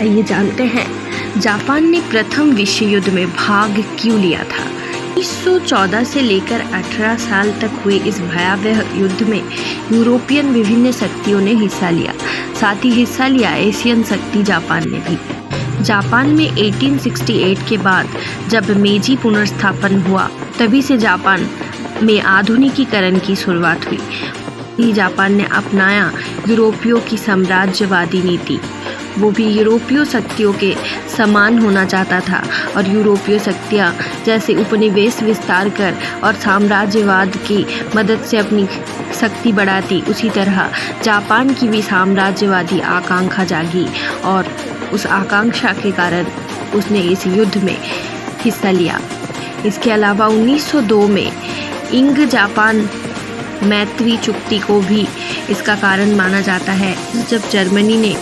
आइए जानते हैं जापान ने प्रथम विश्व युद्ध में भाग क्यों लिया था। 1914 से लेकर 18 साल तक हुए इस भयावह युद्ध में यूरोपियन विभिन्न शक्तियों ने हिस्सा लिया। साथ ही हिस्सा लिया एशियन शक्ति जापान ने भी। जापान में 1868 के बाद जब मेजी पुनर्स्थापन हुआ, तभी से जापान में आधुनिकीकरण की शुरुआत हुई। जापान ने अपनाया यूरोपियों की साम्राज्यवादी नीति। वो भी यूरोपीय शक्तियों के समान होना चाहता था और यूरोपीय शक्तियाँ जैसे उपनिवेश विस्तार कर और साम्राज्यवाद की मदद से अपनी शक्ति बढ़ाती, उसी तरह जापान की भी साम्राज्यवादी आकांक्षा जागी और उस आकांक्षा के कारण उसने इस युद्ध में हिस्सा लिया। इसके अलावा 1902 में इंग जापान मैत्री चुक्ति को भी इसका कारण माना जाता है। जब जर्मनी ने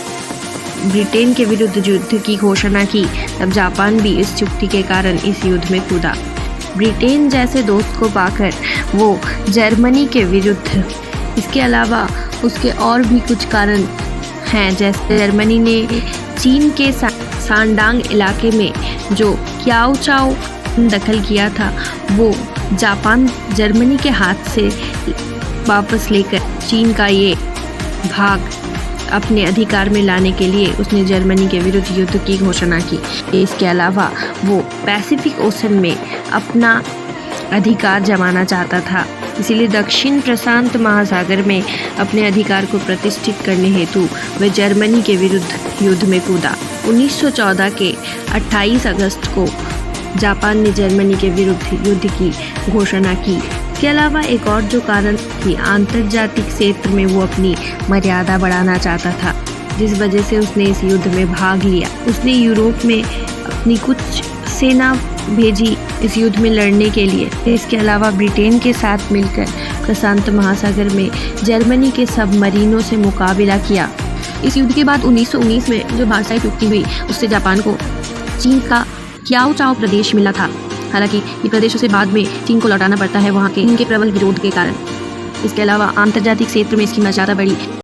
ब्रिटेन के विरुद्ध युद्ध की घोषणा की, तब जापान भी इस चुक्ति के कारण इस युद्ध में कूदा। ब्रिटेन जैसे दोस्त को पाकर वो जर्मनी के विरुद्ध। इसके अलावा उसके और भी कुछ कारण हैं, जैसे जर्मनी ने चीन के शानडांग इलाके में जो क्याओचाओ दखल किया था, वो जापान जर्मनी के हाथ से वापस लेकर चीन का ये भाग अपने अधिकार में लाने के लिए उसने जर्मनी के विरुद्ध युद्ध की घोषणा की। इसके अलावा वो पैसिफिक ओशन में अपना अधिकार जमाना चाहता था, इसीलिए दक्षिण प्रशांत महासागर में अपने अधिकार को प्रतिष्ठित करने हेतु वह जर्मनी के विरुद्ध युद्ध में कूदा। 1914 के 28 अगस्त को जापान ने जर्मनी के विरुद्ध युद्ध की घोषणा की। इसके अलावा एक और जो कारण कि आंतर्जातिक क्षेत्र में वो अपनी मर्यादा बढ़ाना चाहता था, जिस वजह से उसने इस युद्ध में भाग लिया। उसने यूरोप में अपनी कुछ सेना भेजी इस युद्ध में लड़ने के लिए। इसके अलावा ब्रिटेन के साथ मिलकर प्रशांत महासागर में जर्मनी के सबमरीनों से मुकाबला किया। इस युद्ध के बाद 1919 में जो भारसाई चुक्ति हुई, उससे जापान को चीन का क्याओचाओ प्रदेश मिला था। हालांकि ये प्रदेश उसे बाद में चीन को लौटाना पड़ता है, वहाँ के इनके प्रबल विरोध के कारण। इसके अलावा आंतर्जातिक क्षेत्र में इसकी मर्यादा बढ़ी।